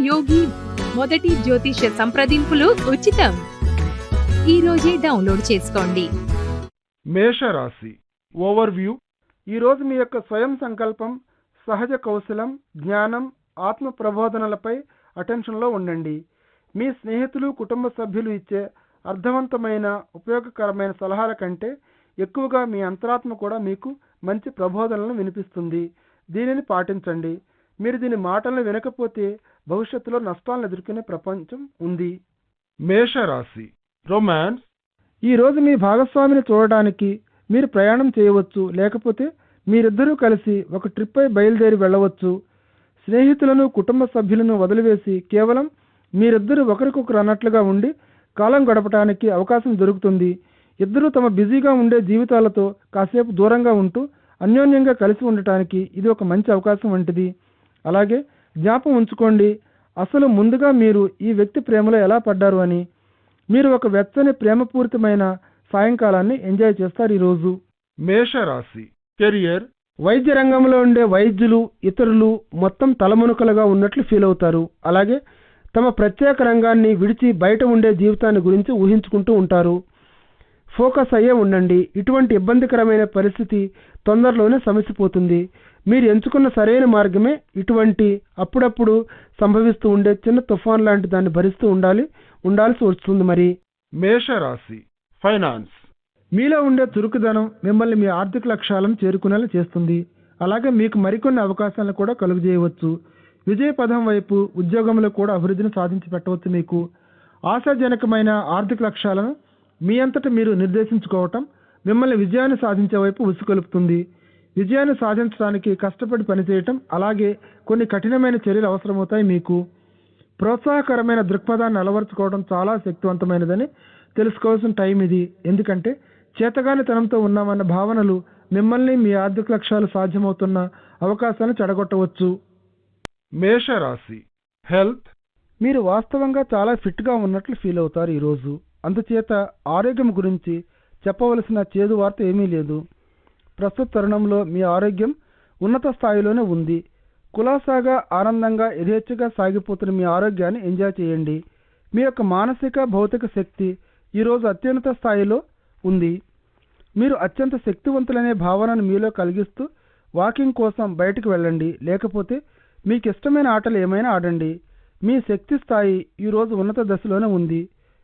యోగి మొదటి జ్యోతిష సంప్రదింపులు ఉచితం. ఈ రోజే డౌన్లోడ్ చేసుకోండి. మేషరాశి ఓవర్వ్యూ. ఈరోజు మీ యొక్క స్వయం సంకల్పం, సహజ కౌశలం, జ్ఞానం, ఆత్మ ప్రబోధనలపై అటెన్షన్లో ఉండండి. మీ స్నేహితులు, కుటుంబ సభ్యులు ఇచ్చే అర్థవంతమైన, ఉపయోగకరమైన సలహాల కంటే ఎక్కువగా మీ అంతరాత్మ కూడా మీకు మంచి ప్రబోధనలను వినిపిస్తుంది. దీనిని పాటించండి. మీరు దీని మాటలను వినకపోతే భవిష్యత్తులో నష్టాలను ఎదుర్కొనే ప్రపంచం ఉంది. మేషరాశి రొమాన్స్. ఈరోజు మీ భాగస్వామిని చూడడానికి మీరు ప్రయాణం చేయవచ్చు, లేకపోతే మీరిద్దరూ కలిసి ఒక ట్రిప్పై బయలుదేరి వెళ్ళవచ్చు. స్నేహితులను, కుటుంబ సభ్యులను వదిలివేసి కేవలం మీరిద్దరూ ఒకరికొకరు అన్నట్లుగా ఉండి కాలం గడపడానికి అవకాశం దొరుకుతుంది. ఇద్దరూ తమ బిజీగా ఉండే జీవితాలతో కాసేపు దూరంగా ఉంటూ అన్యోన్యంగా కలిసి ఉండటానికి ఇది ఒక మంచి అవకాశం వంటిది. అలాగే జ్ఞాపకం ఉంచుకోండి, అసలు ముందుగా మీరు ఈ వ్యక్తి ప్రేమలో ఎలా పడ్డారు అని. మీరు ఒక వెచ్చని, ప్రేమపూరితమైన సాయంకాలాన్ని ఎంజాయ్ చేస్తారు ఈరోజు. మేషరాశి కెరియర్. వైద్య రంగంలో ఉండే వైద్యులు, ఇతరులు మొత్తం తలమునకలుగా ఉన్నట్లు ఫీల్ అవుతారు. అలాగే తమ ప్రత్యేక రంగాన్ని విడిచి బయట ఉండే జీవితాన్ని గురించి ఊహించుకుంటూ ఉంటారు. ఫోకస్ అయ్యే ఉండండి. ఇటువంటి ఇబ్బందికరమైన పరిస్థితి తొందరలోనే సమసిపోతుంది. మీరు ఎంచుకున్న సరైన మార్గమే ఇటువంటి అప్పుడప్పుడు సంభవిస్తూ ఉండే చిన్న తుఫాన్ లాంటి దాన్ని భరిస్తూ ఉండాల్సి వస్తుంది. మరి మేషరాశి ఫైనాన్స్. మీలో ఉండే చురుకుదనం మిమ్మల్ని మీ ఆర్థిక లక్ష్యాలను చేరుకునేలా చేస్తుంది. అలాగే మీకు మరికొన్ని అవకాశాలను కూడా కలుగజేయవచ్చు. విజయ పదం వైపు ఉద్యోగంలో కూడా అభివృద్ధిని సాధించి పెట్టవచ్చు. మీకు ఆశాజనకమైన ఆర్థిక లక్ష్యాలను మీ అంతటా మీరు నిర్దేశించుకోవటం మిమ్మల్ని విజయాన్ని సాధించే వైపు ఉసుకొలుపుతుంది. విజయాన్ని సాధించడానికి కష్టపడి పనిచేయటం, అలాగే కొన్ని కఠినమైన చర్యలు అవసరమవుతాయి. మీకు ప్రోత్సాహకరమైన దృక్పథాన్ని అలవర్చుకోవడం చాలా శక్తివంతమైనదని తెలుసుకోవాల్సిన టైం ఇది. ఎందుకంటే చేతగానితనంతో ఉన్నామన్న భావనలు మిమ్మల్ని మీ ఆర్థిక లక్ష్యాలు సాధ్యమవుతున్న అవకాశాలను చెడగొట్టవచ్చు. మేషరాశి హెల్త్. మీరు వాస్తవంగా చాలా ఫిట్గా ఉన్నట్లు ఫీల్ అవుతారు ఈరోజు. అందుచేత ఆరోగ్యం గురించి చెప్పవలసిన చేదు వార్త ఏమీ లేదు. ప్రస్తుత తరుణంలో మీ ఆరోగ్యం ఉన్నత స్థాయిలోనే ఉంది. కులాసాగా, ఆనందంగా, యథేచ్ఛగా సాగిపోతున్న మీ ఆరోగ్యాన్ని ఎంజాయ్ చేయండి. మీ యొక్క మానసిక, భౌతిక శక్తి ఈరోజు అత్యున్నత స్థాయిలో ఉంది. మీరు అత్యంత శక్తివంతులనే భావనను మీలో కలిగిస్తూ వాకింగ్ కోసం బయటకు వెళ్ళండి, లేకపోతే మీకు ఇష్టమైన ఆటలు ఏమైనా ఆడండి. మీ శక్తి స్థాయి ఈరోజు ఉన్నత దశలోనే ఉంది.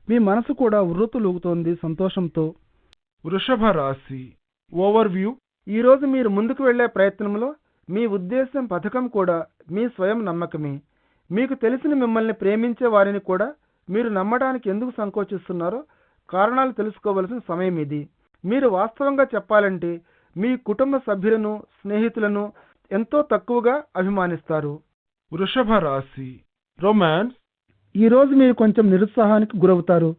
మీ మనసు కూడా ఉర్రూతలూగుతోంది సంతోషంతో. వృషభ రాశి ఓవర్వ్యూ. ఈరోజు మీరు ముందుకు వెళ్లే ప్రయత్నంలో మీ ఉద్దేశం, పథకం కూడా మీ స్వయం నమ్మకమే. మీకు తెలిసిన మిమ్మల్ని ప్రేమించే వారిని కూడా మీరు నమ్మడానికి ఎందుకు సంకోచిస్తున్నారో కారణాలు తెలుసుకోవలసిన సమయం ఇది. మీరు వాస్తవంగా చెప్పాలంటే మీ కుటుంబ సభ్యులను, స్నేహితులను ఎంతో తక్కువగా అభిమానిస్తారు. వృషభ రాశి రొమాన్స్. ఈరోజు మీరు కొంచెం నిరుత్సాహానికి గురవుతారు.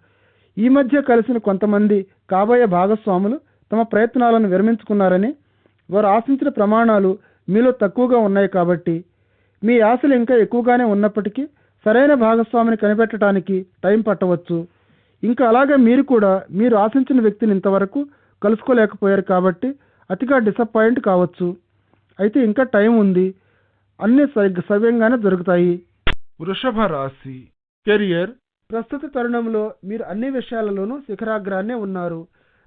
ఈ మధ్య కలిసిన కొంతమంది కాబోయే భాగస్వాములు తమ ప్రయత్నాలను విరమించుకున్నారని, వారు ఆశించిన ప్రమాణాలు మీలో తక్కువగా ఉన్నాయి. కాబట్టి మీ ఆశలు ఇంకా ఎక్కువగానే ఉన్నప్పటికీ సరైన భాగస్వామిని కనిపెట్టడానికి టైం పట్టవచ్చు. ఇంకా అలాగే మీరు కూడా మీరు ఆశించిన వ్యక్తిని ఇంతవరకు కలుసుకోలేకపోయారు కాబట్టి అతిగా డిసప్పాయింట్ కావచ్చు. అయితే ఇంకా టైం ఉంది, అన్నీ సవ్యంగానే జరుగుతాయి. వృషభ రాశి కెరియర్. ప్రస్తుత తరుణంలో మీరు అన్ని విషయాలలోనూ శిఖరాగ్రాన్నే ఉన్నారు.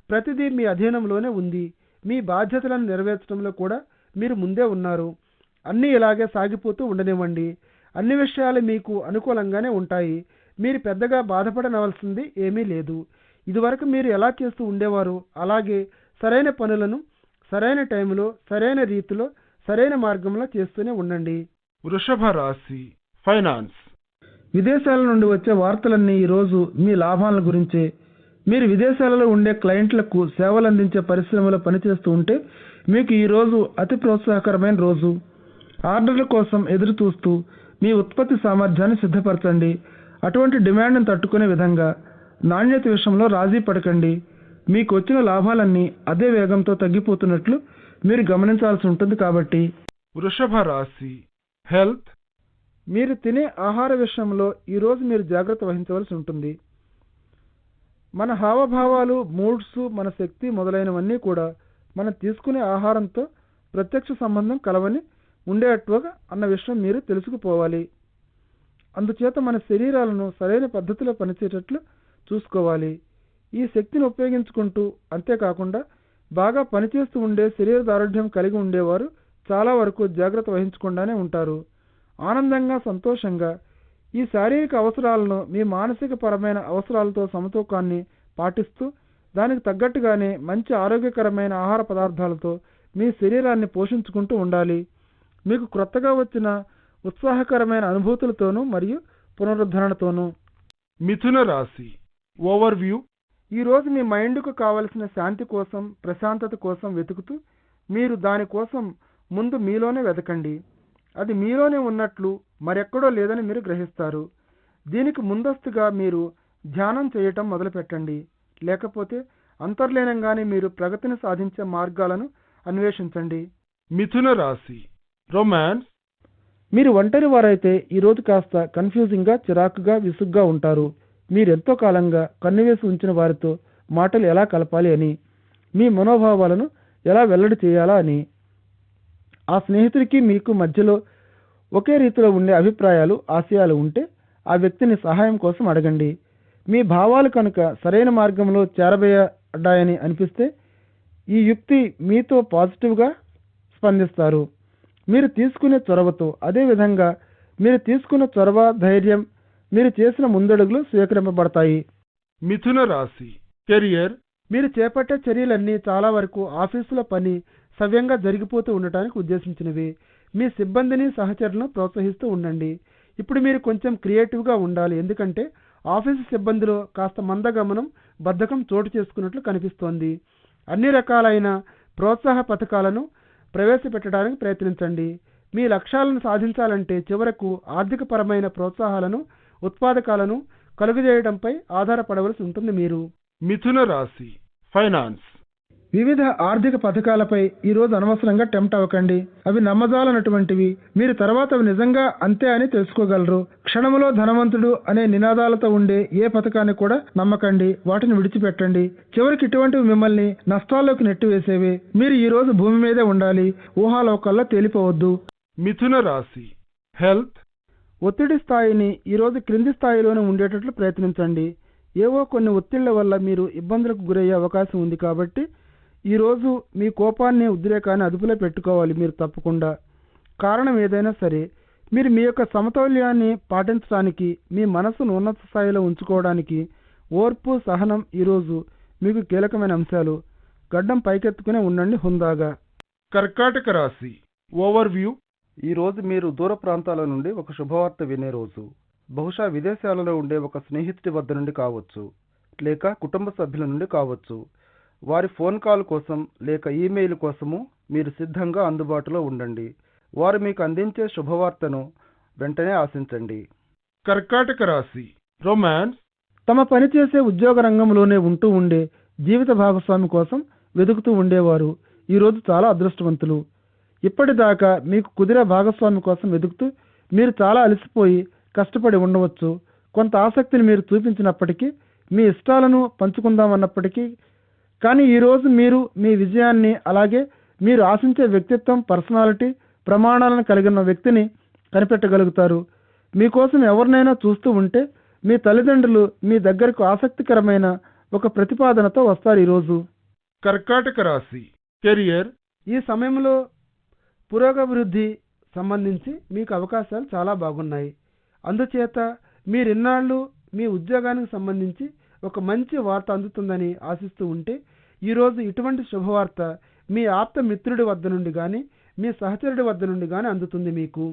ప్రతిదీ మీ అధీనంలోనే ఉంది. మీ బాధ్యతలను నెరవేర్చడంలో కూడా మీరు ముందే ఉన్నారు. అన్నీ ఇలాగే సాగిపోతూ ఉండనివ్వండి. అన్ని విషయాలు మీకు అనుకూలంగానే ఉంటాయి. మీరు పెద్దగా బాధపడనవలసింది ఏమీ లేదు. ఇదివరకు మీరు ఎలా చేస్తూ ఉండేవారు అలాగే సరైన పనులను సరైన టైంలో, సరైన రీతిలో, సరైన మార్గంలో చేస్తూనే ఉండండి. వృషభ రాశి ఫైనాన్స్. విదేశాల నుండి వచ్చే వార్తలన్నీ ఈరోజు మీ లాభాల గురించే. మీరు విదేశాలలో ఉండే క్లయింట్లకు సేవలు అందించే పరిశ్రమలో పనిచేస్తూ ఉంటే మీకు ఈరోజు అతి ప్రోత్సాహకరమైన రోజు. ఆర్డర్ల కోసం ఎదురు చూస్తూ మీ ఉత్పత్తి సామర్థ్యాన్ని సిద్ధపరచండి. అటువంటి డిమాండ్ను తట్టుకునే విధంగా నాణ్యత విషయంలో రాజీ పడకండి. మీకు వచ్చిన లాభాలన్నీ అదే వేగంతో తగ్గిపోతున్నట్లు మీరు గమనించాల్సి ఉంటుంది. కాబట్టి వృషభ రాశి హెల్త్. మీరు తినే ఆహార విషయంలో ఈరోజు మీరు జాగ్రత్త వహించవలసి ఉంటుంది. మన హావభావాలు, మూడ్స్, మన శక్తి మొదలైనవన్నీ కూడా మనం తీసుకునే ఆహారంతో ప్రత్యక్ష సంబంధం కలవని ఉండేట్టుగా అన్న విషయం మీరు తెలుసుకుపోవాలి. అందుచేత మన శరీరాలను సరైన పద్ధతిలో పనిచేసేటట్లు చూసుకోవాలి. ఈ శక్తిని ఉపయోగించుకుంటూ అంతేకాకుండా బాగా పనిచేస్తూ ఉండే శరీర దారుఢ్యం కలిగి ఉండేవారు చాలా వరకు జాగ్రత్త వహించకుండానే ఉంటారు. ఆనందంగా సంతోషంగా ఈ శారీరక అవసరాలను మీ మానసిక పరమైన అవసరాలతో సమతూకాన్ని పాటిస్తూ దానికి తగ్గట్టుగానే మంచి ఆరోగ్యకరమైన ఆహార పదార్థాలతో మీ శరీరాన్ని పోషించుకుంటూ ఉండాలి. మీకు క్రొత్తగా వచ్చిన ఉత్సాహకరమైన అనుభూతులతోనూ మరియు పునరుద్ధరణతోనూ. మిథున రాశి ఓవర్వ్యూ. ఈరోజు మీ మైండ్కు కావలసిన శాంతి కోసం ప్రశాంతత కోసం వెతుకుతూ మీరు దానికోసం ముందు మీలోనే వెతకండి. అది మీలోనే ఉన్నట్లు మరెక్కడో లేదని మీరు గ్రహిస్తారు. దీనికి ముందస్తుగా మీరు ధ్యానం చేయటం మొదలుపెట్టండి. లేకపోతే అంతర్లీనంగానే మీరు ప్రగతిని సాధించే మార్గాలను అన్వేషించండి. మిథున రాశి రొమాన్స్. మీరు ఒంటరి వారైతే ఈరోజు కాస్త కన్ఫ్యూజింగ్గా చిరాకుగా విసుగ్గా ఉంటారు. మీరెంతో కాలంగా కన్నువేసి ఉంచిన వారితో మాటలు ఎలా కలపాలి అని, మీ మనోభావాలను ఎలా వెల్లడి చేయాలా అని. ఆ స్నేహితుడికి మీకు మధ్యలో ఒకే రీతిలో ఉండే అభిప్రాయాలు ఆశయాలు ఉంటే ఆ వ్యక్తిని సహాయం కోసం అడగండి. మీ భావాలు కనుక సరైన మార్గంలో చేరబోయాయని అనిపిస్తే ఈ యుక్తి మీతో పాజిటివ్గా స్పందిస్తారు. మీరు తీసుకునే చొరవతో అదేవిధంగా మీరు తీసుకున్న చొరవ ధైర్యం మీరు చేసిన ముందడుగులు స్వీకరింపబడతాయి. మిథున రాశి కెరియర్. మీరు చేపట్టే చర్యలన్నీ చాలా వరకు ఆఫీసులో పని సవ్యంగా జరిగిపోతూ ఉండటానికి ఉద్దేశించినవి. మీ సిబ్బందిని సహచరులను ప్రోత్సహిస్తూ ఉండండి. ఇప్పుడు మీరు కొంచెం క్రియేటివ్గా ఉండాలి, ఎందుకంటే ఆఫీసు సిబ్బందిలో కాస్త మందగమనం బద్ధకం చోటు చేసుకున్నట్లు కనిపిస్తోంది. అన్ని రకాలైన ప్రోత్సాహ పథకాలను ప్రవేశపెట్టడానికి ప్రయత్నించండి. మీ లక్ష్యాలను సాధించాలంటే చివరకు ఆర్థికపరమైన ప్రోత్సాహాలను ఉత్పాదకాలను కలుగజేయడంపై ఆధారపడవలసి ఉంటుంది మీరు. మిథున రాశి ఫైనాన్స్. వివిధ ఆర్థిక పథకాలపై ఈరోజు అనవసరంగా టెంప్ట్ అవ్వకండి. అవి నమ్మజాలనటువంటివి. మీరు తర్వాత అవి నిజంగా అంతే అని తెలుసుకోగలరు. క్షణములో ధనవంతుడు అనే నినాదాలతో ఉండే ఏ పథకాన్ని కూడా నమ్మకండి. వాటిని విడిచిపెట్టండి. చివరికి ఇటువంటివి మిమ్మల్ని నష్టాల్లోకి నెట్టివేసేవి. మీరు ఈ రోజు భూమి మీదే ఉండాలి, ఊహాలోకాల్లో తేలిపోవద్దు. మిథున రాశి హెల్త్. ఒత్తిడి స్థాయిని ఈరోజు క్రింది స్థాయిలోనే ఉండేటట్లు ప్రయత్నించండి. ఏవో కొన్ని ఒత్తిళ్ల వల్ల మీరు ఇబ్బందులకు గురయ్యే అవకాశం ఉంది కాబట్టి ఈరోజు మీ కోపాన్ని ఉద్రేకాన్ని అదుపులో పెట్టుకోవాలి మీరు తప్పకుండా. కారణం ఏదైనా సరే మీరు మీ యొక్క సమతౌల్యాన్ని పాటించడానికి మీ మనసును ఉన్నత స్థాయిలో ఉంచుకోవడానికి ఓర్పు సహనం ఈరోజు మీకు కీలకమైన అంశాలు. గడ్డం పైకెత్తుకునే ఉండండి హుందాగా. కర్కాటక రాశి ఓవర్వ్యూ. ఈరోజు మీరు దూర ప్రాంతాల నుండి ఒక శుభవార్త వినే రోజు. బహుశా విదేశాలలో ఉండే ఒక స్నేహితుడి వద్ద నుండి కావచ్చు, లేక కుటుంబ సభ్యుల నుండి కావచ్చు. వారి ఫోన్ కాల్ కోసం లేక ఈమెయిల్ కోసము మీరు సిద్ధంగా అందుబాటులో ఉండండి. వారు మీకు అందించే శుభవార్తను వెంటనే ఆశించండి. కర్కాటక రాశి రొమాన్స్. తమ పనిచేసే ఉద్యోగ రంగంలోనే ఉంటూ ఉండే జీవిత భాగస్వామి కోసం వెతుకుతూ ఉండేవారు ఈరోజు చాలా అదృష్టవంతులు. ఇప్పటిదాకా మీకు కుదిరే భాగస్వామి కోసం వెతుకుతూ మీరు చాలా అలసిపోయి కష్టపడి ఉండవచ్చు. కొంత ఆసక్తిని మీరు చూపించినప్పటికీ, మీ ఇష్టాలను పంచుకుందామన్నప్పటికీ, కానీ ఈరోజు మీరు మీ విజయాన్ని అలాగే మీరు ఆశించే వ్యక్తిత్వం పర్సనాలిటీ ప్రమాణాలను కలిగిన వ్యక్తిని కనిపెట్టగలుగుతారు. మీకోసం ఎవరినైనా చూస్తూ ఉంటే మీ తల్లిదండ్రులు మీ దగ్గరకు ఆసక్తికరమైన ఒక ప్రతిపాదనతో వస్తారు ఈరోజు. కర్కాటక రాశి కెరియర్. ఈ సమయంలో పురోగభివృద్ధి సంబంధించి మీకు అవకాశాలు చాలా బాగున్నాయి. అందుచేత మీరిన్నాళ్ళు మీ ఉద్యోగానికి సంబంధించి ఒక మంచి వార్త అందుతుందని ఆశిస్తూ ఉంటే ఈరోజు ఇటువంటి శుభవార్త మీ ఆప్త మిత్రుడి వద్ద నుండి కానీ మీ సహచరుడి వద్ద నుండి కానీ అందుతుంది మీకు.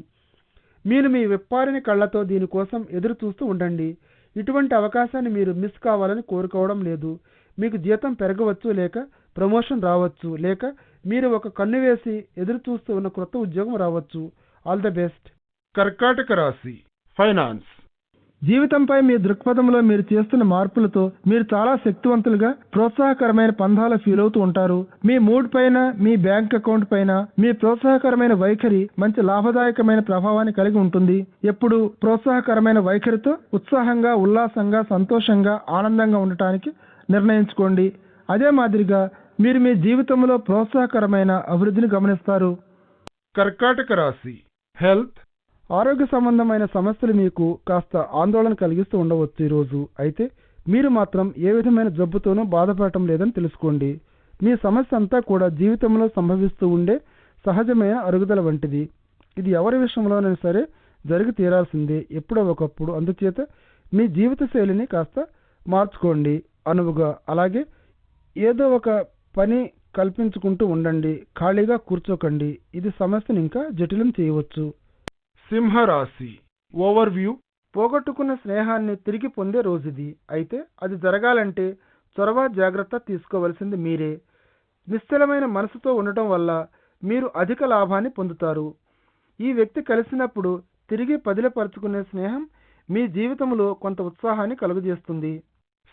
మీరు మీ విప్పారిన కళ్ళతో దీనికోసం ఎదురు చూస్తూ ఉండండి. ఇటువంటి అవకాశాన్ని మీరు మిస్ కావాలని కోరుకోవడం లేదు. మీకు జీతం పెరగవచ్చు, లేక ప్రమోషన్ రావచ్చు, లేక మీరు ఒక కన్ను వేసి ఎదురు చూస్తూ ఉన్న కొత్త ఉద్యోగం రావచ్చు. All the best. కర్కాటక రాశి ఫైనాన్స్. జీవితంపై మీ దృక్పథంలో మీరు చేస్తున్న మార్పులతో మీరు చాలా శక్తివంతులుగా ప్రోత్సాహకరమైన పంధాలు ఫీల్ అవుతూ ఉంటారు. మీ మూడ్ పైన, మీ బ్యాంక్ అకౌంట్ పైన మీ ప్రోత్సాహకరమైన వైఖరి మంచి లాభదాయకమైన ప్రభావాన్ని కలిగి ఉంటుంది. ఎప్పుడు ప్రోత్సాహకరమైన వైఖరితో ఉత్సాహంగా, ఉల్లాసంగా, సంతోషంగా, ఆనందంగా ఉండటానికి నిర్ణయించుకోండి. అదే మాదిరిగా మీరు మీ జీవితంలో ప్రోత్సాహకరమైన అభివృద్ధిని గమనిస్తారు. కర్కాటక రాశి హెల్త్. ఆరోగ్య సంబంధమైన సమస్యలు మీకు కాస్త ఆందోళన కలిగిస్తూ ఉండవచ్చు ఈరోజు. అయితే మీరు మాత్రం ఏ విధమైన జబ్బుతోనూ బాధపడటం లేదని తెలుసుకోండి. మీ సమస్య అంతా కూడా జీవితంలో సంభవిస్తూ ఉండే సహజమైన అరుగుదల వంటిది. ఇది ఎవరి విషయంలోనైనా సరే జరిగి తీరాల్సిందే ఎప్పుడో ఒకప్పుడు. అందుచేత మీ జీవిత శైలిని కాస్త మార్చుకోండి అనువుగా. అలాగే ఏదో ఒక పని కల్పించుకుంటూ ఉండండి, ఖాళీగా కూర్చోకండి. ఇది సమస్యను ఇంకా జటిలం చేయవచ్చు. సింహరాశి ఓవర్వ్యూ. పోగొట్టుకున్న స్నేహాన్ని తిరిగి పొందే రోజుది. అయితే అది జరగాలంటే చొరవ జాగ్రత్త తీసుకోవలసింది మీరే. నిశ్చలమైన మనసుతో ఉండటం వల్ల మీరు అధిక లాభాన్ని పొందుతారు. ఈ వ్యక్తి కలిసినప్పుడు తిరిగి పదిలపరుచుకునే స్నేహం మీ జీవితంలో కొంత ఉత్సాహాన్ని కలుగజేస్తుంది.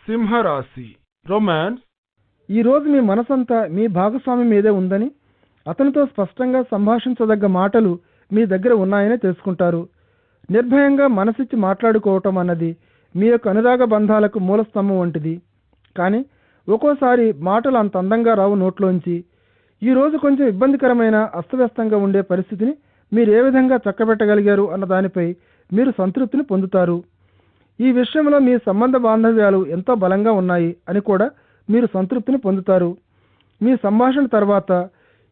సింహరాశి రొమాన్స్. ఈరోజు మీ మనసంతా మీ భాగస్వామి మీదే ఉందని, అతనితో స్పష్టంగా సంభాషించదగ్గ మాటలు మీ దగ్గర ఉన్నాయని తెలుసుకుంటారు. నిర్భయంగా మనసిచ్చి మాట్లాడుకోవటం అన్నది మీ యొక్క అనురాగ బంధాలకు మూలస్తంభం వంటిది. కానీ ఒక్కోసారి మాటలు అంత అందంగా రావు నోట్లోంచి. ఈరోజు కొంచెం ఇబ్బందికరమైన అస్తవ్యస్తంగా ఉండే పరిస్థితిని మీరు ఏ విధంగా చక్కబెట్టగలిగారు అన్న దానిపై మీరు సంతృప్తిని పొందుతారు. ఈ విషయంలో మీ సంబంధ బాంధవ్యాలు ఎంతో బలంగా ఉన్నాయి అని కూడా మీరు సంతృప్తిని పొందుతారు. మీ సంభాషణ తర్వాత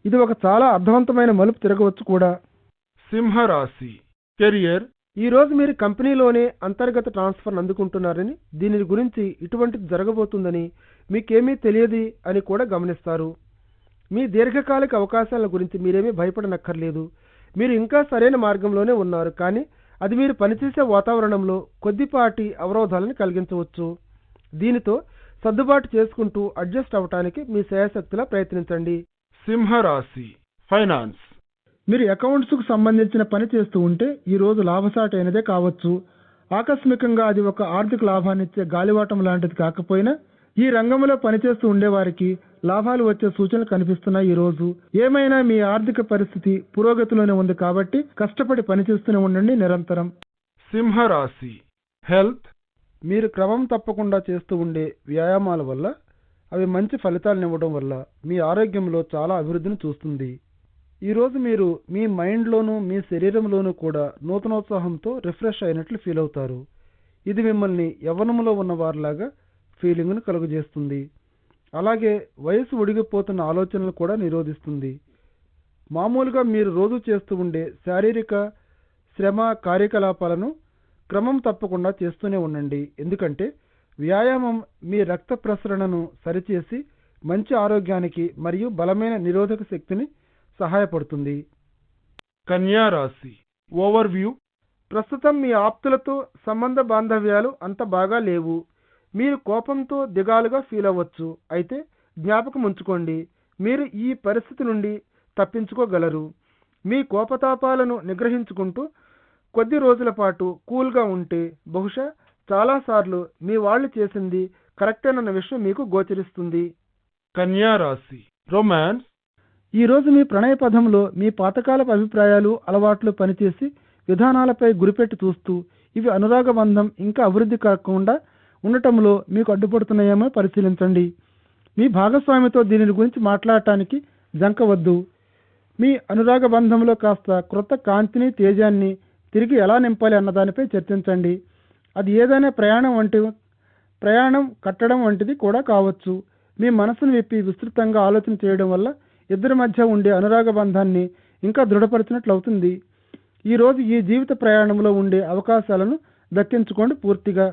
ఇది ఒక చాలా అర్థవంతమైన మలుపు తిరగవచ్చు కూడా. సింహరాశి కెరియర్. ఈరోజు మీరు కంపెనీలోనే అంతర్గత ట్రాన్స్ఫర్ అందుకుంటున్నారని, దీని గురించి ఇటువంటిది జరగబోతుందని మీకేమీ తెలియదు అని కూడా గమనిస్తారు. మీ దీర్ఘకాలిక అవకాశాల గురించి మీరేమీ భయపడనక్కర్లేదు. మీరు ఇంకా సరైన మార్గంలోనే ఉన్నారు. కానీ అది మీరు పనిచేసే వాతావరణంలో కొద్దిపాటి అవరోధాలను కలిగించవచ్చు. దీనితో సర్దుబాటు చేసుకుంటూ అడ్జస్ట్ అవటానికి మీ శాయశక్తిలా ప్రయత్నించండి. సింహరాశి ఫైనాన్స్. మీరు అకౌంట్స్కు సంబంధించిన పని చేస్తూ ఉంటే ఈరోజు లాభసాటి అయినదే కావచ్చు. ఆకస్మికంగా అది ఒక ఆర్థిక లాభాన్నిచ్చే గాలివాటం లాంటిది కాకపోయినా ఈ రంగంలో పనిచేస్తూ ఉండేవారికి లాభాలు వచ్చే సూచనలు కనిపిస్తున్నాయి ఈరోజు. ఏమైనా మీ ఆర్థిక పరిస్థితి పురోగతిలోనే ఉంది కాబట్టి కష్టపడి పనిచేస్తూనే ఉండండి నిరంతరం. సింహరాశి హెల్త్. మీరు క్రమం తప్పకుండా చేస్తూ ఉండే వ్యాయామాల వల్ల అవి మంచి ఫలితాలను ఇవ్వడం వల్ల మీ ఆరోగ్యంలో చాలా అభివృద్ధిని చూస్తుంది. ఈరోజు మీరు మీ మైండ్లోనూ మీ శరీరంలోనూ కూడా నూతనోత్సాహంతో రిఫ్రెష్ అయినట్లు ఫీల్ అవుతారు. ఇది మిమ్మల్ని యవ్వనంలో ఉన్న వారిలాగా ఫీలింగ్ను కలుగజేస్తుంది. అలాగే వయసు ఉడిగిపోతున్న ఆలోచనలు కూడా నిరోధిస్తుంది. మామూలుగా మీరు రోజు చేస్తూ ఉండే శారీరక శ్రమ కార్యకలాపాలను క్రమం తప్పకుండా చేస్తూనే ఉండండి. ఎందుకంటే వ్యాయామం మీ రక్త ప్రసరణను సరిచేసి మంచి ఆరోగ్యానికి మరియు బలమైన నిరోధక శక్తిని సహాయపడుతుంది. కన్యా రాశి ఓవర్వ్యూ. ప్రస్తుతం మీ ఆప్తులతో సంబంధ బాంధవ్యాలు అంత బాగా లేవు. మీరు కోపంతో దిగాలుగా ఫీల్ అవ్వచ్చు. అయితే జ్ఞాపకం ఉంచుకోండి, మీరు ఈ పరిస్థితి నుండి తప్పించుకోగలరు. మీ కోపతాపాలను నిగ్రహించుకుంటూ కొద్ది రోజుల పాటు కూల్గా ఉంటే బహుశా చాలాసార్లు మీ వాళ్ళు చేసింది కరెక్టేనన్న విషయం మీకు గోచరిస్తుంది. కన్యా రాశి రొమాన్స్. ఈరోజు మీ ప్రణయ పథంలో మీ పాతకాలపు అభిప్రాయాలు అలవాట్లు పనిచేసి విధానాలపై గురిపెట్టి చూస్తూ ఇవి అనురాగ బంధం ఇంకా అభివృద్ధి కాకుండా ఉండటంలో మీకు అడ్డుపడుతున్నాయేమో పరిశీలించండి. మీ భాగస్వామితో దీని గురించి మాట్లాడటానికి జంకవద్దు. మీ అనురాగ బంధంలో కాస్త క్రొత్త కాంతిని తేజాన్ని తిరిగి ఎలా నింపాలి అన్నదానిపై చర్చించండి. అది ఏదైనా ప్రయాణం కట్టడం వంటిది కూడా కావచ్చు. మీ మనసును విప్పి విస్తృతంగా ఆలోచన చేయడం వల్ల ఇద్దరి మధ్య ఉండే అనురాగ బంధాన్ని ఇంకా దృఢపరిచినట్లు అవుతుంది. ఈరోజు ఈ జీవిత ప్రయాణంలో ఉండే అవకాశాలను దక్కించుకోండి పూర్తిగా.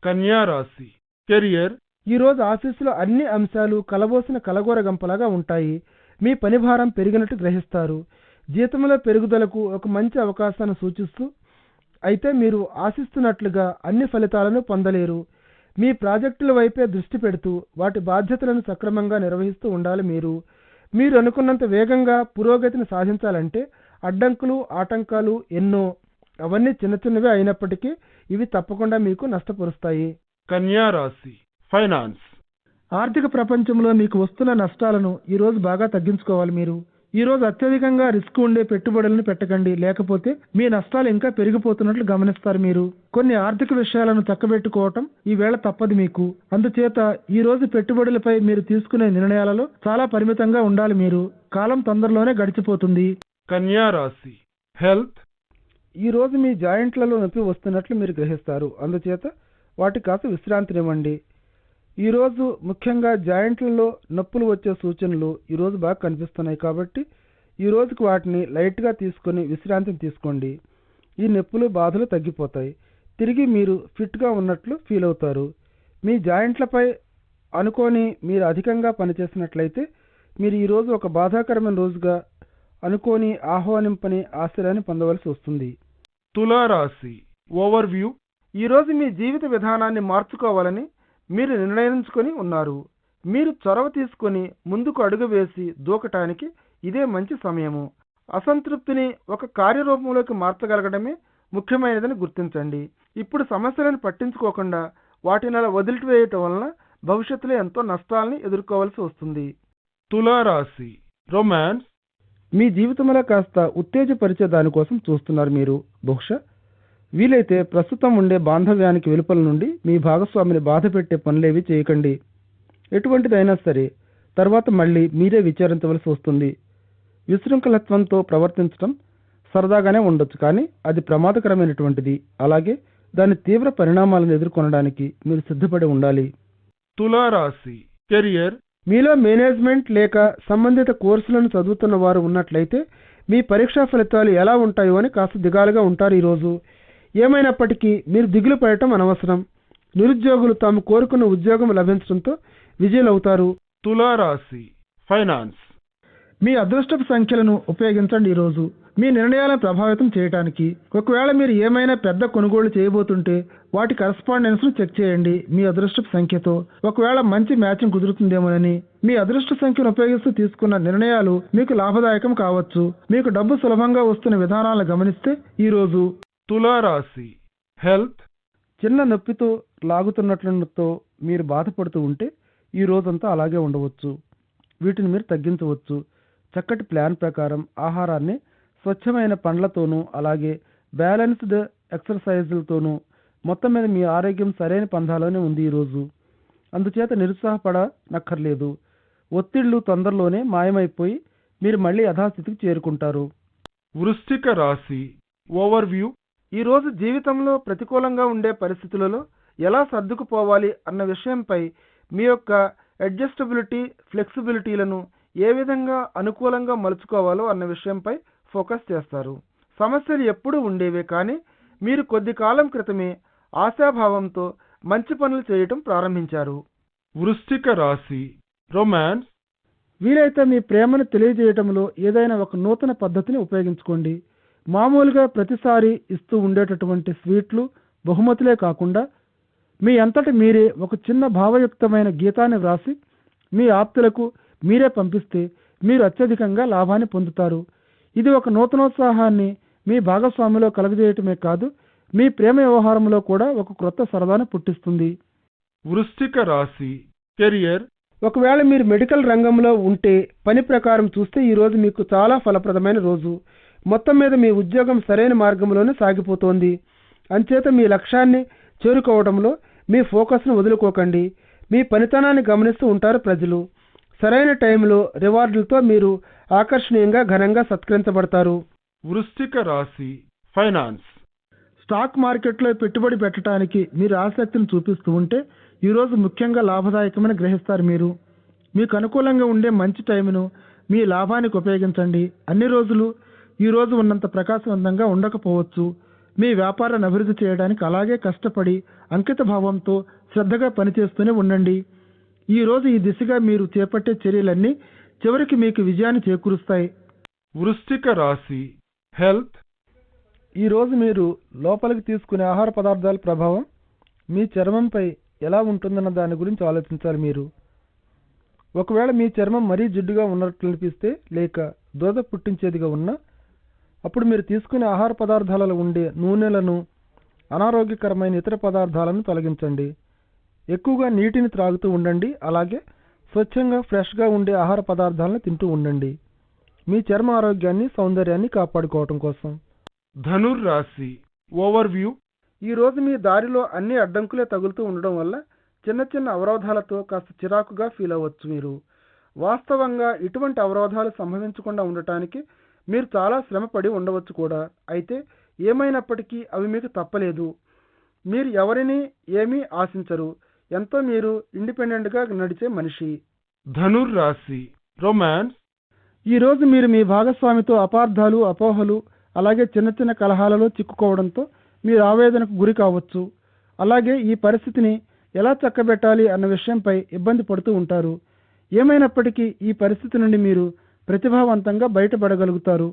కన్యా రాశి కెరియర్. ఈరోజు ఆఫీసులో అన్ని అంశాలు కలబోసిన కలగూర గంపలాగా ఉంటాయి. మీ పనిభారం పెరిగినట్టు గ్రహిస్తారు. జీతంలో పెరుగుదలకు ఒక మంచి అవకాశాన్ని సూచిస్తూ, అయితే మీరు ఆశిస్తున్నట్లుగా అన్ని ఫలితాలను పొందలేరు. మీ ప్రాజెక్టుల వైపే దృష్టి పెడుతూ వాటి బాధ్యతలను సక్రమంగా నిర్వహిస్తూ ఉండాలి. మీరు అనుకున్నంత వేగంగా పురోగతిని సాధించాలంటే అడ్డంకులు ఆటంకాలు ఎన్నో. అవన్నీ చిన్న చిన్నవే అయినప్పటికీ ఇవి తప్పకుండా మీకు నష్టపరుస్తాయి. కన్యా రాశి ఫైనాన్స్. ఆర్థిక ప్రపంచంలో మీకు వస్తున్న నష్టాలను ఈరోజు బాగా తగ్గించుకోవాలి. ఈరోజు అత్యధికంగా రిస్క్ ఉండే పెట్టుబడులను పెట్టకండి, లేకపోతే మీ నష్టాలు ఇంకా పెరిగిపోతున్నట్లు గమనిస్తారు. కొన్ని ఆర్థిక విషయాలను చక్కబెట్టుకోవటం ఈ వేళ తప్పదు మీకు. అందుచేత ఈ రోజు పెట్టుబడులపై మీరు తీసుకునే నిర్ణయాలలో చాలా పరిమితంగా ఉండాలి. కాలం తొందరలోనే గడిచిపోతుంది. కన్యా రాశి హెల్త్. ఈరోజు మీ జాయింట్లలో నొప్పి వస్తున్నట్లు మీరు గ్రహిస్తారు, అందుచేత వాటి కాస్త విశ్రాంతినివ్వండి. ఈరోజు ముఖ్యంగా జాయింట్లలో నొప్పులు వచ్చే సూచనలు ఈరోజు బాగా కనిపిస్తున్నాయి కాబట్టి ఈ రోజుకి వాటిని లైట్గా తీసుకొని విశ్రాంతిని తీసుకోండి. ఈ నొప్పులు బాధలు తగ్గిపోతాయి, తిరిగి మీరు ఫిట్గా ఉన్నట్లు ఫీల్ అవుతారు. మీ జాయింట్లపై అనుకొని మీరు అధికంగా పనిచేసినట్లయితే మీరు ఈరోజు ఒక బాధాకరమైన రోజుగా అనుకోని ఆహ్వానింపని ఆశ్చర్యాన్ని పొందవలసి వస్తుంది. తులారాశి ఓవర్వ్యూ. ఈరోజు మీ జీవిత విధానాన్ని మార్చుకోవాలని మీరు నిర్ణయించుకొని ఉన్నారు. మీరు చొరవ తీసుకొని ముందుకు అడుగు వేసి దూకటానికి ఇదే మంచి సమయము. అసంతృప్తిని ఒక కార్యరూపంలోకి మార్చగలగడమే ముఖ్యమైనదని గుర్తించండి. ఇప్పుడు సమస్యలను పట్టించుకోకుండా వాటిని అలా వదిలివేయటం వలన భవిష్యత్తులో ఎంతో నష్టాలని ఎదుర్కోవాల్సి వస్తుంది. తులారాశి రొమాన్స్. మీ జీవితంలో కాస్త ఉత్తేజపరిచే దానికోసం చూస్తున్నారు మీరు. బహుశా వీలైతే ప్రస్తుతం ఉండే బాంధవ్యానికి వెలుపల నుండి మీ భాగస్వామిని బాధ పెట్టే పనులేవి చేయకండి. ఎటువంటిదైనా సరే తర్వాత మళ్ళీ మీరే విచారించవలసి వస్తుంది. విశృంఖలత్వంతో ప్రవర్తించడం సరదాగానే ఉండొచ్చు, కానీ అది ప్రమాదకరమైనటువంటిది. అలాగే దాని తీవ్ర పరిణామాలను ఎదుర్కొనడానికి మీరు సిద్ధపడి ఉండాలి. తులారాశి కెరియర్. మీలో మేనేజ్మెంట్ లేక సంబంధిత కోర్సులను చదువుతున్న వారు ఉన్నట్లయితే మీ పరీక్షా ఫలితాలు ఎలా ఉంటాయో అని కాస్త దిగాలుగా ఉంటారు ఈరోజు. ఏమైనప్పటికీ మీరు దిగులు పడటం అనవసరం. నిరుద్యోగులు తాము కోరుకున్న ఉద్యోగం లభించడంతో విజయులవుతారు. తులారాశి ఫైనాన్స్. మీ అదృష్టపు సంఖ్యలను ఉపయోగించండి ఈరోజు మీ నిర్ణయాలను ప్రభావితం చేయడానికి. ఒకవేళ మీరు ఏమైనా పెద్ద కొనుగోలు చేయబోతుంటే వాటి కరస్పాండెన్స్ను చెక్ చేయండి మీ అదృష్టపు సంఖ్యతో. ఒకవేళ మంచి మ్యాచింగ్ కుదురుతుందేమోనని. మీ అదృష్ట సంఖ్యను ఉపయోగిస్తూ తీసుకున్న నిర్ణయాలు మీకు లాభదాయకం కావచ్చు. మీకు డబ్బు సులభంగా వస్తున్న విధానాలను గమనిస్తే ఈరోజు. తులారాశి హెల్త్. చిన్న నొప్పితో లాగుతున్నట్లతో మీరు బాధపడుతూ ఉంటే ఈ రోజంతా అలాగే ఉండవచ్చు. వీటిని మీరు తగ్గించవచ్చు. చక్కటి ప్లాన్ ప్రకారం ఆహారాన్ని స్వచ్ఛమైన పండ్లతోనూ అలాగే బ్యాలెన్స్డ్ ఎక్సర్సైజులతోనూ మొత్తం మీద మీ ఆరోగ్యం సరైన పంథాలోనే ఉంది ఈరోజు. అందుచేత నిరుత్సాహపడనక్కర్లేదు. ఒత్తిళ్లు తొందరలోనే మాయమైపోయి మీరు మళ్ళీ యథాస్థితికి చేరుకుంటారు. వృశ్చిక రాశి ఓవర్వ్యూ. ఈరోజు జీవితంలో ప్రతికూలంగా ఉండే పరిస్థితులలో ఎలా సర్దుకుపోవాలి అన్న విషయంపై మీ యొక్క అడ్జస్టబిలిటీ ఫ్లెక్సిబిలిటీలను ఏ విధంగా అనుకూలంగా మలుచుకోవాలో అన్న విషయంపై ఫోకస్ చేస్తారు. సమస్యలు ఎప్పుడూ ఉండేవే, కానీ మీరు కొద్ది కాలం క్రితమే ఆశాభావంతో మంచి పనులు చేయటం ప్రారంభించారు. వృశ్చిక రాశి రొమాన్స్. వీలైతే మీ ప్రేమను తెలియజేయటంలో ఏదైనా ఒక నూతన పద్ధతిని ఉపయోగించుకోండి. మామూలుగా ప్రతిసారి ఇస్తూ ఉండేటటువంటి స్వీట్లు బహుమతులే కాకుండా మీ అంతటి మీరే ఒక చిన్న భావయుక్తమైన గీతాన్ని వ్రాసి మీ ఆప్తులకు మీరే పంపిస్తే మీరు అత్యధికంగా లాభాన్ని పొందుతారు. ఇది ఒక నూతనోత్సాహాన్ని మీ భాగస్వామిలో కలుగజేయటమే కాదు, మీ ప్రేమ వ్యవహారంలో కూడా ఒక క్రొత్త సరదాను పుట్టిస్తుంది. వృశ్చిక రాశి కెరియర్. ఒకవేళ మీరు మెడికల్ రంగంలో ఉంటే పని ప్రకారం చూస్తే ఈరోజు మీకు చాలా ఫలప్రదమైన రోజు. మొత్తం మీద మీ ఉద్యోగం సరైన మార్గంలోనే సాగిపోతోంది. అంచేత మీ లక్ష్యాన్ని చేరుకోవడంలో మీ ఫోకస్ను వదులుకోకండి. మీ పనితనాన్ని గమనిస్తూ ఉంటారు ప్రజలు. సరైన టైంలో రివార్డులతో మీరు ఆకర్షణీయంగా ఘనంగా సత్కరించబడతారు. వృశ్చిక రాశి ఫైనాన్స్. స్టాక్ మార్కెట్లో పెట్టుబడి పెట్టడానికి మీరు ఆసక్తిని చూపిస్తూ ఉంటే ఈరోజు ముఖ్యంగా లాభదాయకమని గ్రహిస్తారు మీరు. మీకు అనుకూలంగా ఉండే మంచి టైంను మీ లాభానికి ఉపయోగించండి. అన్ని రోజులు ఈ రోజు ఉన్నంత ప్రకాశవంతంగా ఉండకపోవచ్చు. మీ వ్యాపారాన్ని అభివృద్ధి చేయడానికి అలాగే కష్టపడి అంకిత భావంతో శ్రద్ధగా పనిచేస్తూనే ఉండండి. ఈ రోజు ఈ దిశగా మీరు చేపట్టే చర్యలన్నీ చివరికి మీకు విజయాన్ని చేకూరుస్తాయి. వృశ్చిక రాశి హెల్త్. ఈరోజు మీరు లోపలికి తీసుకునే ఆహార పదార్థాల ప్రభావం మీ చర్మంపై ఎలా ఉంటుందన్న దాని గురించి ఆలోచించాలి మీరు. ఒకవేళ మీ చర్మం మరీ జిడ్డుగా ఉన్నట్లు అనిపిస్తే లేక దురద పుట్టించేదిగా ఉన్నా అప్పుడు మీరు తీసుకునే ఆహార పదార్థాలలో ఉండే నూనెలను అనారోగ్యకరమైన ఇతర పదార్థాలను తొలగించండి. ఎక్కువగా నీటిని త్రాగుతూ ఉండండి. అలాగే స్వచ్ఛంగా ఫ్రెష్గా ఉండే ఆహార పదార్థాలను తింటూ ఉండండి మీ చర్మ ఆరోగ్యాన్ని సౌందర్యాన్ని కాపాడుకోవటం కోసం. ధనుర్రాశి ఓవర్వ్యూ. ఈరోజు మీ దారిలో అన్ని అడ్డంకులే తగులుతూ ఉండడం వల్ల చిన్న చిన్న అవరోధాలతో కాస్త చిరాకుగా ఫీల్ అవ్వచ్చు మీరు. వాస్తవంగా ఇటువంటి అవరోధాలు సంభవించకుండా ఉండటానికి మీరు చాలా శ్రమ పడి ఉండవచ్చు కూడా. అయితే ఏమైనప్పటికీ అవి మీకు తప్పలేదు. మీరు ఎవరిని ఏమీ ఆశించరు. ఎంతో మీరు ఇండిపెండెంట్గా నడిచే మనిషి. ధనుర్రాశి రొమాన్స్. ఈరోజు మీరు మీ భాగస్వామితో అపార్థాలు, అపోహలు, అలాగే చిన్న చిన్న కలహాలలో చిక్కుకోవడంతో మీరు ఆవేదనకు గురి కావచ్చు. అలాగే ఈ పరిస్థితిని ఎలా చక్కబెట్టాలి అన్న విషయంపై ఇబ్బంది పడుతూ ఉంటారు. ఏమైనప్పటికీ ఈ పరిస్థితి నుండి మీరు ప్రతిభావంతంగా బయటపడగలుగుతారు.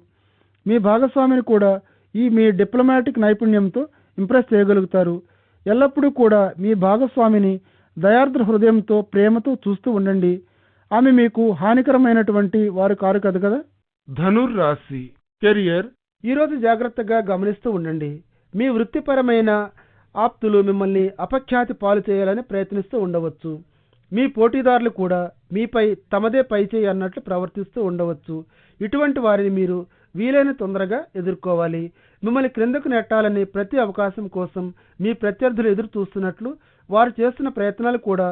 మీ భాగస్వామిని కూడా మీ డిప్లొమాటిక్ నైపుణ్యంతో ఇంప్రెస్ చేయగలుగుతారు. ఎల్లప్పుడూ కూడా మీ భాగస్వామిని దయార్ద్ర హృదయంతో, ప్రేమతో చూస్తూ ఉండండి. ఆమె మీకు హానికరమైనటువంటి వారు కారు కదా. ధనుర్రాశి కెరియర్. ఈరోజు జాగ్రత్తగా గమనిస్తూ ఉండండి. మీ వృత్తిపరమైన ఆప్తులు మిమ్మల్ని అపఖ్యాతి పాలు చేయాలని ప్రయత్నిస్తూ ఉండవచ్చు. మీ పోటీదారులు కూడా మీపై తమదే పైచేయి అన్నట్లు ప్రవర్తిస్తూ ఉండవచ్చు. ఇటువంటి వారిని మీరు వీలైన తొందరగా ఎదుర్కోవాలి. మిమ్మల్ని క్రిందకు నెట్టాలని ప్రతి అవకాశం కోసం మీ ప్రత్యర్థులు ఎదురు చూస్తున్నట్లు వారు చేస్తున్న ప్రయత్నాలు కూడా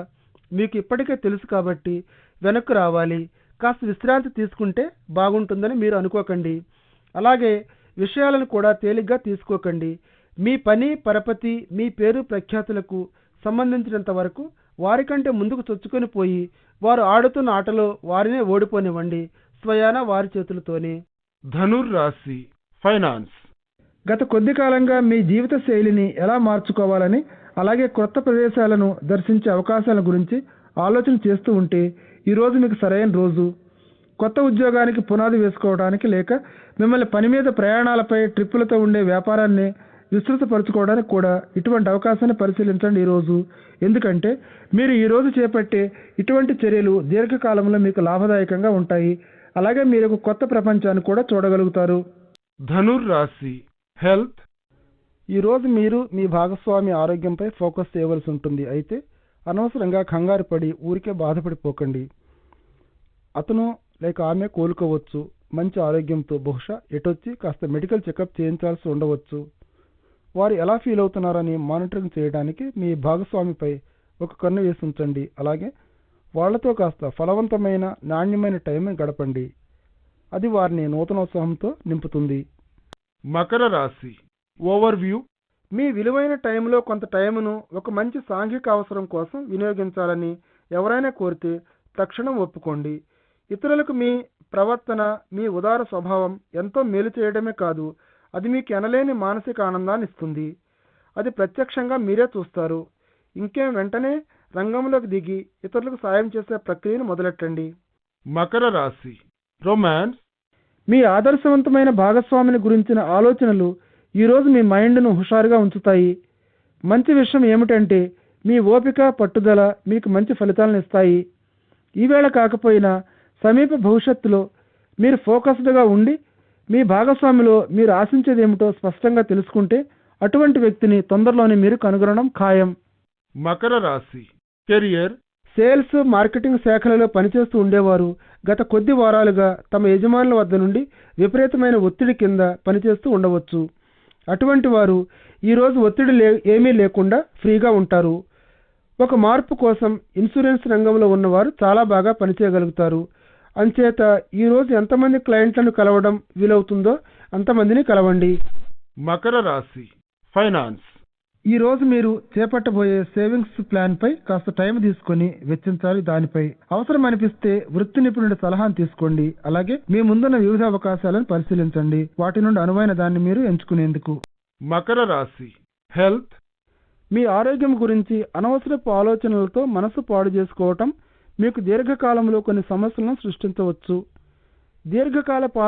మీకు ఇప్పటికే తెలుసు కాబట్టి వెనక్కు రావాలి. కాస్త విశ్రాంతి తీసుకుంటే బాగుంటుందని మీరు అనుకోకండి. అలాగే విషయాలను కూడా తేలిగ్గా తీసుకోకండి. మీ పని, పరపతి, మీ పేరు ప్రఖ్యాతులకు సంబంధించినంత వరకు వారికంటే ముందుకు చొచ్చుకొని పోయి వారు ఆడుతున్న ఆటలో వారినే ఓడిపోనివ్వండి, స్వయాన వారి చేతులతోనే. ధనుర్రాశి ఫైనాన్స్. గత కొద్ది కాలంగా మీ జీవిత శైలిని ఎలా మార్చుకోవాలని, అలాగే కొత్త ప్రదేశాలను దర్శించే అవకాశాల గురించి ఆలోచన చేస్తూ ఉంటే ఈరోజు మీకు సరైన రోజు. కొత్త ఉద్యోగానికి పునాది వేసుకోవడానికి, లేక మిమ్మల్ని పని మీద ప్రయాణాలపై, ట్రిప్పులతో ఉండే వ్యాపారాన్ని విస్తృతపరచుకోవడానికి కూడా ఇటువంటి అవకాశాన్ని పరిశీలించండి ఈరోజు. ఎందుకంటే మీరు ఈరోజు చేపట్టే ఇటువంటి చర్యలు దీర్ఘకాలంలో మీకు లాభదాయకంగా ఉంటాయి. అలాగే మీరు ఒక కొత్త ప్రపంచాన్ని కూడా చూడగలుగుతారు. ధనుర్రాశి హెల్త్. ఈరోజు మీరు మీ భాగస్వామి ఆరోగ్యంపై ఫోకస్ చేయవలసి ఉంటుంది. అయితే అనవసరంగా కంగారు పడి ఊరికే బాధపడిపోకండి. అతను లేక ఆమె కోలుకోవచ్చు మంచి ఆరోగ్యంతో. బహుశా ఎటొచ్చి కాస్త మెడికల్ చెకప్ చేయించాల్సి ఉండవచ్చు. వారు ఎలా ఫీల్ అవుతున్నారని మానిటరింగ్ చేయడానికి మీ భాగస్వామిపై ఒక కన్ను వేసి ఉంచండి. అలాగే వాళ్లతో కాస్త ఫలవంతమైన, నాణ్యమైన టైం గడపండి. అది వారిని నూతనోత్సాహంతో నింపుతుంది. మకర రాశి ఓవర్వ్యూ. మీ విలువైన టైంలో కొంత టైమును ఒక మంచి సాంఘిక అవసరం కోసం వినియోగించాలని ఎవరైనా కోరితే తక్షణం ఒప్పుకోండి. ఇతరులకు మీ ప్రవర్తన, మీ ఉదార స్వభావం ఎంతో మేలు చేయడమే కాదు, అది మీకు ఎనలేని మానసిక ఆనందాన్ని ఇస్తుంది. అది ప్రత్యక్షంగా మీరే చూస్తారు. ఇంకేం, వెంటనే రంగంలోకి దిగి ఇతరులకు సాయం చేసే ప్రక్రియను మొదలెట్టండి. మకర రాశి రొమాన్స్. మీ ఆదర్శవంతమైన భాగస్వామిని గురించిన ఆలోచనలు ఈరోజు మీ మైండ్ను హుషారుగా ఉంచుతాయి. మంచి విషయం ఏమిటంటే మీ ఓపిక, పట్టుదల మీకు మంచి ఫలితాలను ఇస్తాయి. ఈవేళ కాకపోయినా సమీప భవిష్యత్తులో మీరు ఫోకస్డ్గా ఉండి మీ భాగస్వామిలో మీరు ఆశించేది ఏమిటో స్పష్టంగా తెలుసుకుంటే అటువంటి వ్యక్తిని తొందరలోనే మీరు కనుగొనడం ఖాయం. మకర రాశి కెరియర్. సేల్స్, మార్కెటింగ్ శాఖలలో పనిచేస్తూ ఉండేవారు గత కొద్ది వారాలుగా తమ యజమానుల వద్ద నుండి విపరీతమైన ఒత్తిడి కింద పనిచేస్తూ ఉండవచ్చు. అటువంటి వారు ఈరోజు ఒత్తిడి ఏమీ లేకుండా ఫ్రీగా ఉంటారు. ఒక మార్పు కోసం ఇన్సూరెన్స్ రంగంలో ఉన్నవారు చాలా బాగా పనిచేయగలుగుతారు. అంచేత ఈరోజు ఎంతమంది క్లయింట్లను కలవడం వీలవుతుందో అంతమందిని కలవండి. మకర రాశి ఫైనాన్స్. ఈరోజు మీరు చేపట్టబోయే సేవింగ్స్ ప్లాన్పై కాస్త టైం తీసుకొని వెచ్చించాలి. దానిపై అవసరం అనిపిస్తే వృత్తి నిపుణుడి సలహాను తీసుకోండి. అలాగే మీ ముందున్న వివిధ అవకాశాలను పరిశీలించండి. వాటి నుండి అనువైన దాన్ని మీరు ఎంచుకునేందుకు. మకర రాశి హెల్త్. మీ ఆరోగ్యం గురించి అనవసరపు ఆలోచనలతో మనసు పాడు చేసుకోవటం మీకు దీర్ఘకాలంలో కొన్ని సమస్యలను సృష్టించవచ్చు. దీర్ఘకాలపు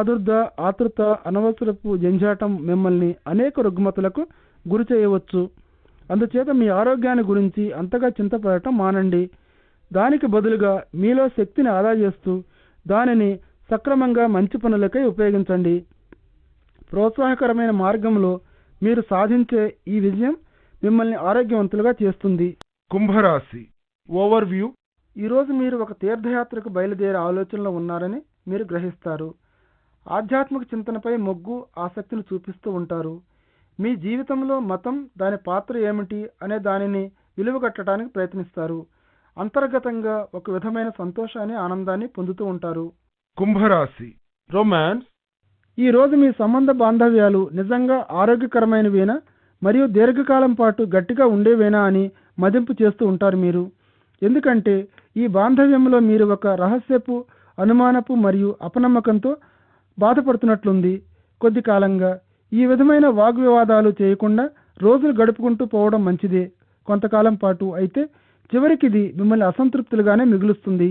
ఆతృత, అనవసరపు జంజాటం మిమ్మల్ని అనేక రుగ్మతలకు గురి చేయవచ్చు. అందుచేత మీ ఆరోగ్యాన్ని గురించి అంతగా చింతపడటం మానండి. దానికి బదులుగా మీలో శక్తిని ఆదా చేస్తూ దానిని సక్రమంగా మంచి పనులకై ఉపయోగించండి. ప్రోత్సాహకరమైన మార్గంలో మీరు సాధించే ఈ విజయం మిమ్మల్ని ఆరోగ్యవంతులుగా చేస్తుంది. కుంభరాశి ఓవర్వ్యూ. ఈరోజు మీరు ఒక తీర్థయాత్రకు బయలుదేరే ఆలోచనలో ఉన్నారని మీరు గ్రహిస్తారు. ఆధ్యాత్మిక చింతనపై మొగ్గు, ఆసక్తిని చూపిస్తూ ఉంటారు. మీ జీవితంలో మతం, దాని పాత్ర ఏమిటి అనే దానిని విలువగట్టడానికి ప్రయత్నిస్తారు. అంతర్గతంగా ఒక విధమైన సంతోషాన్ని, ఆనందాన్ని పొందుతూ ఉంటారు. కుంభరాశి రొమాన్స్. ఈ రోజు మీ సంబంధ బాంధవ్యాలు నిజంగా ఆరోగ్యకరమైనవేనా మరియు దీర్ఘకాలం పాటు గట్టిగా ఉండేవేనా అని మదింపు చేస్తూ ఉంటారు మీరు. ఎందుకంటే ఈ బాంధవ్యంలో మీరు ఒక రహస్యపు, అనుమానపు మరియు అపనమ్మకంతో బాధపడుతున్నట్లుంది. కొద్ది కాలంగా ఈ విధమైన వాగ్వివాదాలు చేయకుండా రోజులు గడుపుకుంటూ పోవడం మంచిదే కొంతకాలం పాటు. అయితే చివరికి ఇది మిమ్మల్ని అసంతృప్తులుగానే మిగులుస్తుంది.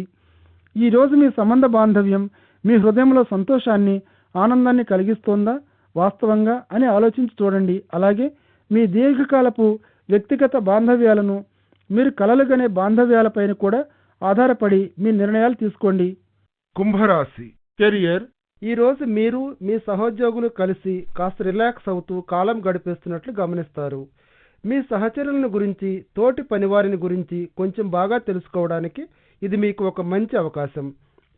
ఈ రోజు మీ సంబంధ బాంధవ్యం మీ హృదయంలో సంతోషాన్ని, ఆనందాన్ని కలిగిస్తోందా వాస్తవంగా అని ఆలోచించి చూడండి. అలాగే మీ దీర్ఘకాలపు వ్యక్తిగత బాంధవ్యాలను, మీరు కలలుగనే బాంధవ్యాలపైన కూడా ఆధారపడి మీ నిర్ణయాలు తీసుకోండి. కుంభరాశి కెరియర్. ఈ రోజు మీరు మీ సహోద్యోగులు కలిసి కాస్త రిలాక్స్ అవుతూ కాలం గడిపేస్తున్నట్లు గమనిస్తారు. మీ సహచరులను గురించి, తోటి పనివారిని గురించి కొంచెం బాగా తెలుసుకోవడానికి ఇది మీకు ఒక మంచి అవకాశం.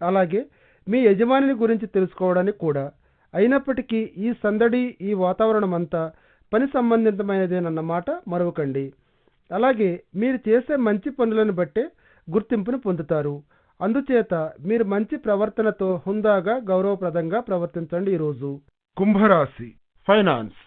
అలాగే మీ యజమానిని గురించి తెలుసుకోవడానికి కూడా. అయినప్పటికీ ఈ సందడి, ఈ వాతావరణం అంతా పని సంబంధితమైనదేనన్నమాట మరవకండి. అలాగే మీరు చేసే మంచి పనులను బట్టే గుర్తింపును పొందుతారు. అందుచేత మీరు మంచి ప్రవర్తనతో హుందాగా, గౌరవప్రదంగా ప్రవర్తించండి ఈరోజు. కుంభరాశి ఫైనాన్స్.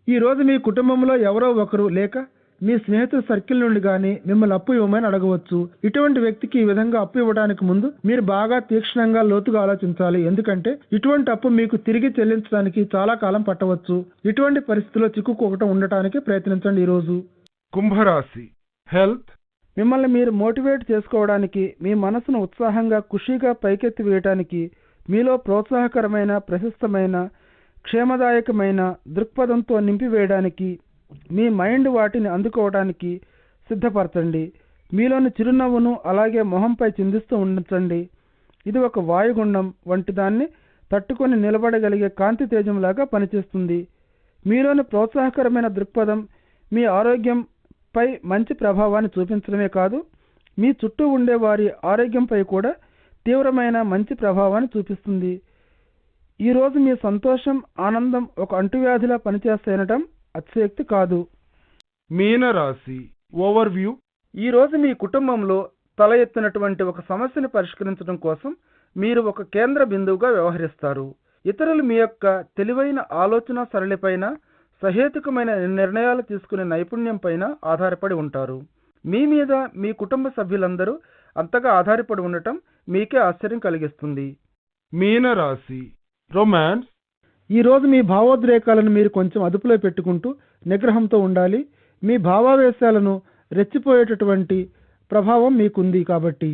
ఈ రోజు మీ కుటుంబంలో ఎవరో ఒకరు లేక మీ స్నేహితుల సర్కిల్ నుండి గానీ మిమ్మల్ని అప్పు ఇవ్వమని అడగవచ్చు. ఇటువంటి వ్యక్తికి ఈ విధంగా అప్పు ఇవ్వడానికి ముందు మీరు బాగా తీక్షణంగా, లోతుగా ఆలోచించాలి. ఎందుకంటే ఇటువంటి అప్పు మీకు తిరిగి చెల్లించడానికి చాలా కాలం పట్టవచ్చు. ఇటువంటి పరిస్థితిలో చిక్కుకోకుండా ఉండటానికి ప్రయత్నించండి ఈరోజు. కుంభరాశి హెల్త్. మిమ్మల్ని మీరు మోటివేట్ చేసుకోవడానికి, మీ మనసును ఉత్సాహంగా, ఖుషీగా పైకెత్తి వేయటానికి, మీలో ప్రోత్సాహకరమైన, ప్రశస్తమైన, క్షేమదాయకమైన దృక్పథంతో నింపివేయడానికి, మీ మైండ్ వాటిని అందుకోవడానికి సిద్ధపరచండి. మీలోని చిరునవ్వును అలాగే మొహంపై చిందిస్తూ ఉంచండి. ఇది ఒక వాయుగుండం వంటి దాన్ని తట్టుకొని నిలబడగలిగే కాంతి తేజంలాగా పనిచేస్తుంది. మీలోని ప్రోత్సాహకరమైన దృక్పథం మీ ఆరోగ్యంపై మంచి ప్రభావాన్ని చూపించడమే కాదు, మీ చుట్టూ ఉండే వారి ఆరోగ్యంపై కూడా తీవ్రమైన మంచి ప్రభావాన్ని చూపిస్తుంది. ఈరోజు మీ సంతోషం, ఆనందం ఒక అంటువ్యాధిలా పనిచేస్తాయనటం అతిశయోక్తి కాదు. మీనరాశి ఓవర్వ్యూ. ఈరోజు మీ కుటుంబంలో తల ఎత్తినటువంటి ఒక సమస్యను పరిష్కరించడం కోసం మీరు ఒక కేంద్ర బిందువుగా వ్యవహరిస్తారు. ఇతరులు మీ యొక్క తెలివైన ఆలోచన సరళిపైన, సహేతుకమైన నిర్ణయాలు తీసుకునే నైపుణ్యం పైన ఆధారపడి ఉంటారు. మీ మీద మీ కుటుంబ సభ్యులందరూ అంతగా ఆధారపడి ఉండటం మీకే ఆశ్చర్యం కలిగిస్తుంది. మీనరాశి రొమాన్స్. ఈరోజు మీ భావోద్రేకాలను మీరు కొంచెం అదుపులో పెట్టుకుంటూ నిగ్రహంతో ఉండాలి. మీ భావావేశాలను రెచ్చిపోయేటటువంటి ప్రభావం మీకుంది కాబట్టి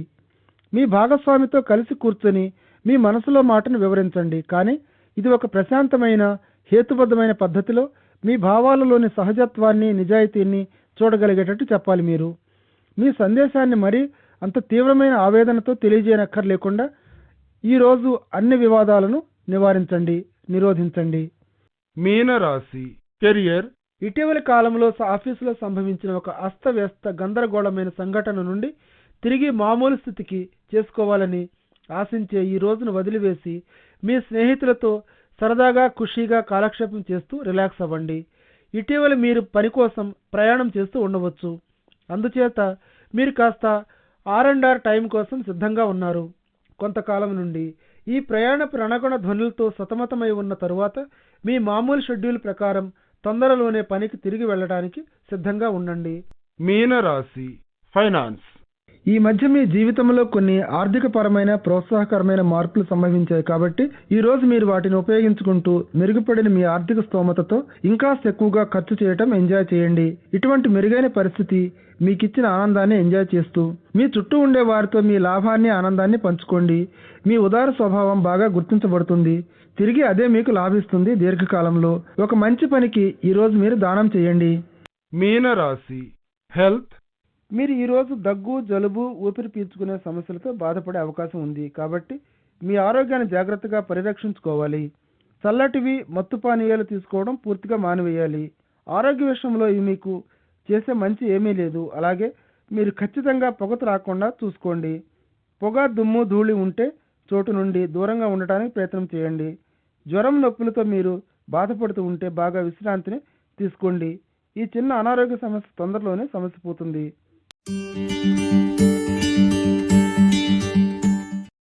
మీ భాగస్వామితో కలిసి కూర్చొని మీ మనసులో మాటను వివరించండి. కానీ ఇది ఒక ప్రశాంతమైన, హేతుబద్ధమైన పద్ధతిలో మీ భావాలలోని సహజత్వాన్ని, నిజాయితీని చూడగలిగేటట్టు చెప్పాలి. మీరు మీ సందేశాన్ని మరీ అంత తీవ్రమైన ఆవేదనతో తెలియజేయనక్కర్లేకుండా ఈరోజు అన్ని వివాదాలను నిరోధించండి. మీనరాశి కెరియర్. ఇటీవలి కాలంలో ఆఫీసులో సంభవించిన ఒక అస్తవ్యస్త, గందరగోళమైన సంఘటన నుండి తిరిగి మామూలు స్థితికి చేసుకోవాలని ఆశించే ఈ రోజును వదిలివేసి మీ స్నేహితులతో సరదాగా, ఖుషీగా కాలక్షేపం చేస్తూ రిలాక్స్ అవ్వండి. ఇటీవల మీరు పని కోసం ప్రయాణం చేస్తూ ఉండవచ్చు. అందుచేత మీరు కాస్త R&R టైం కోసం సిద్ధంగా ఉన్నారు. కొంతకాలం నుండి ఈ ప్రయాణపు రణగొణ ధ్వనులతో సతమతమై ఉన్న తరువాత మీ మామూలు షెడ్యూల్ ప్రకారం తొందరలోనే పనికి తిరిగి వెళ్ళడానికి సిద్ధంగా ఉండండి. మీనరాశి ఫైనాన్స్. ఈ మధ్య మీ జీవితంలో కొన్ని ఆర్థికపరమైన, ప్రోత్సాహకరమైన మార్పులు సంభవించాయి కాబట్టి ఈ రోజు మీరు వాటిని ఉపయోగించుకుంటూ మెరుగుపడిన మీ ఆర్థిక స్తోమతతో ఇంకా ఎక్కువగా ఖర్చు చేయటం ఎంజాయ్ చేయండి. ఇటువంటి మెరుగైన పరిస్థితి మీకిచ్చిన ఆనందాన్ని ఎంజాయ్ చేస్తూ మీ చుట్టూ ఉండే వారితో మీ లాభాన్ని, ఆనందాన్ని పంచుకోండి. మీ ఉదార స్వభావం బాగా గుర్తించబడుతుంది. తిరిగి అదే మీకు లాభిస్తుంది దీర్ఘకాలంలో. ఒక మంచి పనికి ఈరోజు మీరు దానం చేయండి. మీనరాశి హెల్త్. మీరు ఈరోజు దగ్గు, జలుబు, ఊపిరి పీల్చుకునే సమస్యలతో బాధపడే అవకాశం ఉంది కాబట్టి మీ ఆరోగ్యాన్ని జాగ్రత్తగా పరిరక్షించుకోవాలి. చల్లటివి, మత్తు పానీయాలు తీసుకోవడం పూర్తిగా మానివేయాలి. ఆరోగ్య విషయంలో ఇవి మీకు చేసే మంచి ఏమీ లేదు. అలాగే మీరు ఖచ్చితంగా పొగ రాకుండా చూసుకోండి. పొగ, దుమ్ము, ధూళి ఉంటే చోటు నుండి దూరంగా ఉండటానికి ప్రయత్నం చేయండి. జ్వరం, నొప్పులతో మీరు బాధపడుతూ ఉంటే బాగా విశ్రాంతిని తీసుకోండి. ఈ చిన్న అనారోగ్య సమస్య తొందరలోనే సమస్య పోతుంది.